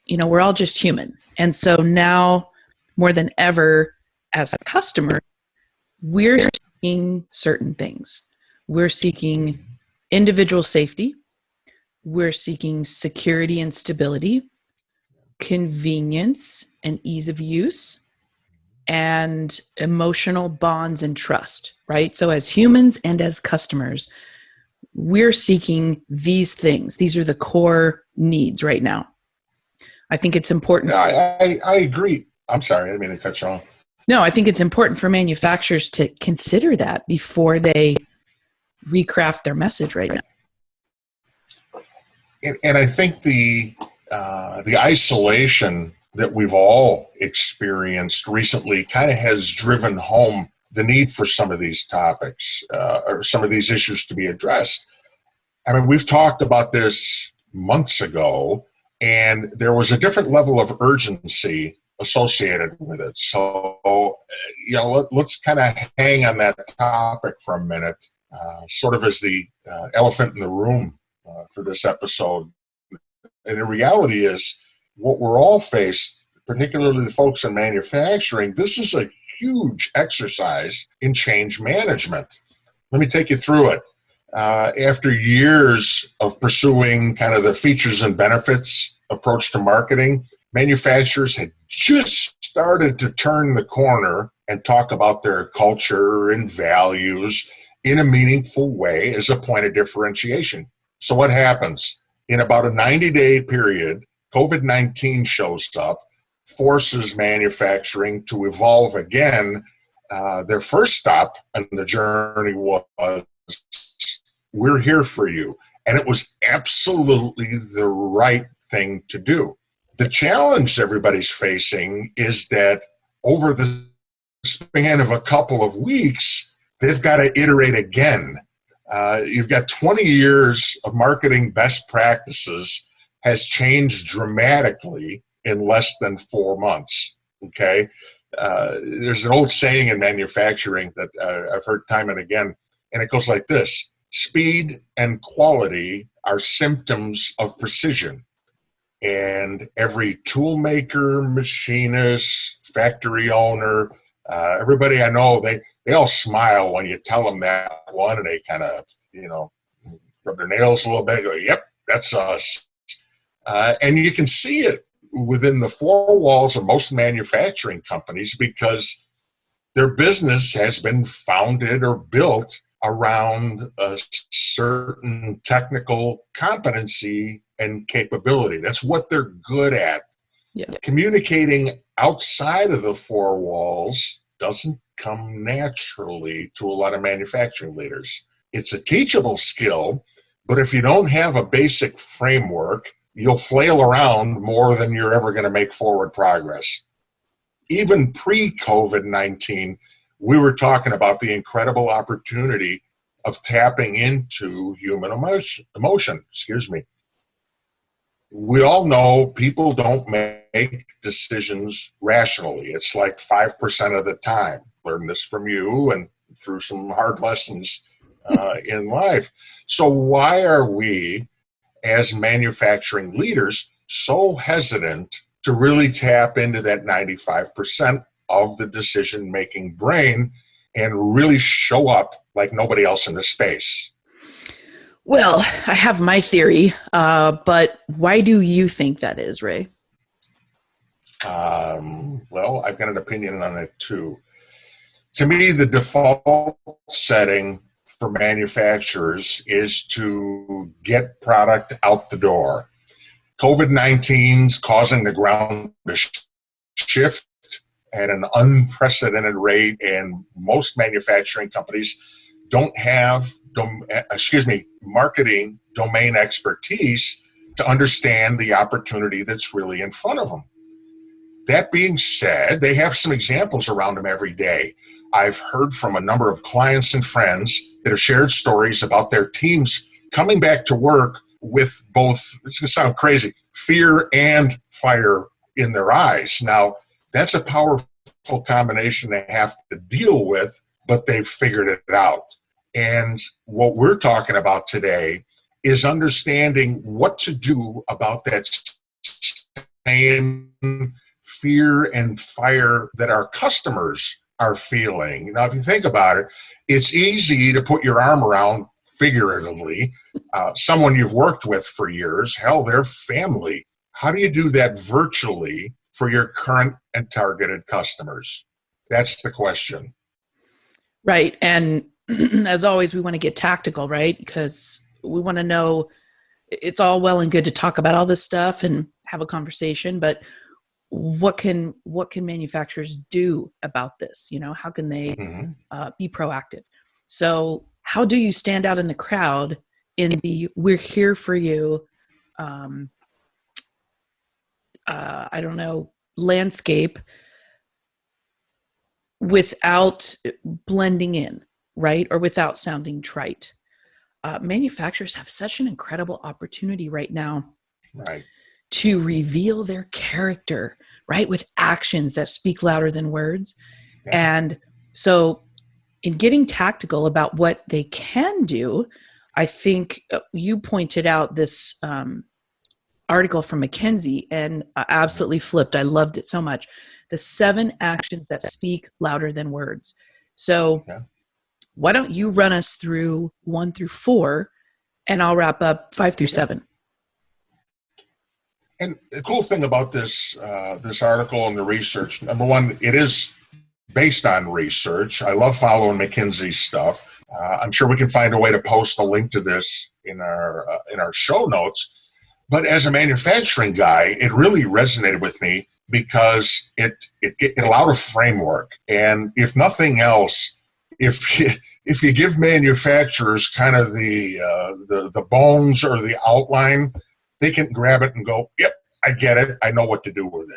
We're all just human. And so now more than ever, as a customer, we're seeking certain things. We're seeking individual safety. We're seeking security and stability, convenience and ease of use, and emotional bonds and trust, right? So as humans and as customers, we're seeking these things. These are the core needs right now. I think it's important. I agree. I'm sorry, I didn't mean to cut you off. No, I think it's important for manufacturers to consider that before they recraft their message right now. And I think the isolation that we've all experienced recently kind of has driven home the need for some of these topics or some of these issues to be addressed. I mean, we've talked about this months ago, and there was a different level of urgency associated with it. So, let's kind of hang on that topic for a minute, sort of as the elephant in the room for this episode. And the reality is, what we're all faced, particularly the folks in manufacturing, this is a huge exercise in change management. Let me take you through it. After years of pursuing kind of the features and benefits approach to marketing, manufacturers had just started to turn the corner and talk about their culture and values in a meaningful way as a point of differentiation. So what happens? In about a 90-day period, COVID-19 shows up, forces manufacturing to evolve again. Their first stop on the journey was, we're here for you. And it was absolutely the right thing to do. The challenge everybody's facing is that over the span of a couple of weeks, they've got to iterate again. You've got 20 years of marketing best practices has changed dramatically in less than 4 months, okay? There's an old saying in manufacturing that I've heard time and again, and it goes like this: speed and quality are symptoms of precision. And every tool maker, machinist, factory owner, everybody I know, they all smile when you tell them that one, and they kind of, rub their nails a little bit, go, yep, that's us. And you can see it within the four walls of most manufacturing companies because their business has been founded or built around a certain technical competency and capability. That's what they're good at. Yeah. Communicating outside of the four walls doesn't come naturally to a lot of manufacturing leaders. It's a teachable skill, but if you don't have a basic framework, you'll flail around more than you're ever going to make forward progress. Even pre-COVID-19, we were talking about the incredible opportunity of tapping into human emotion. We all know people don't make decisions rationally. It's like 5% of the time. Learned this from you and through some hard lessons in life. So why are we, as manufacturing leaders, so hesitant to really tap into that 95% of the decision-making brain and really show up like nobody else in the space? Well, I have my theory, but why do you think that is, Ray? Well, I've got an opinion on it too. To me, the default setting for manufacturers is to get product out the door. COVID-19's causing the ground to shift at an unprecedented rate, and most manufacturing companies don't have marketing domain expertise to understand the opportunity that's really in front of them. That being said, they have some examples around them every day. I've heard from a number of clients and friends that have shared stories about their teams coming back to work with both, it's going to sound crazy, fear and fire in their eyes. Now, that's a powerful combination they have to deal with, but they've figured it out. And what we're talking about today is understanding what to do about that same fear and fire that our customers are feeling. Now, if you think about it, it's easy to put your arm around, figuratively, someone you've worked with for years, hell, their family. How do you do that virtually for your current and targeted customers? That's the question. Right. And as always, we want to get tactical, right? Because we want to know, it's all well and good to talk about all this stuff and have a conversation, but what can manufacturers do about this? You know, how can they be proactive? So how do you stand out in the crowd in the "we're here for you" landscape without blending in, right? Or without sounding trite? Manufacturers have such an incredible opportunity right now, right, to reveal their character, right? With actions that speak louder than words. Yeah. And so in getting tactical about what they can do, I think you pointed out this article from McKinsey, and I absolutely flipped. I loved it so much. The 7 actions that speak louder than words. So why don't you run us through 1 through 4, and I'll wrap up 5 through 7. And the cool thing about this this article and the research, number one, it is based on research. I love following McKinsey stuff. I'm sure we can find a way to post a link to this in our show notes. But as a manufacturing guy, it really resonated with me because it allowed a framework. And if nothing else, if you give manufacturers kind of the bones or the outline, they can grab it and go, yep, I get it. I know what to do with it.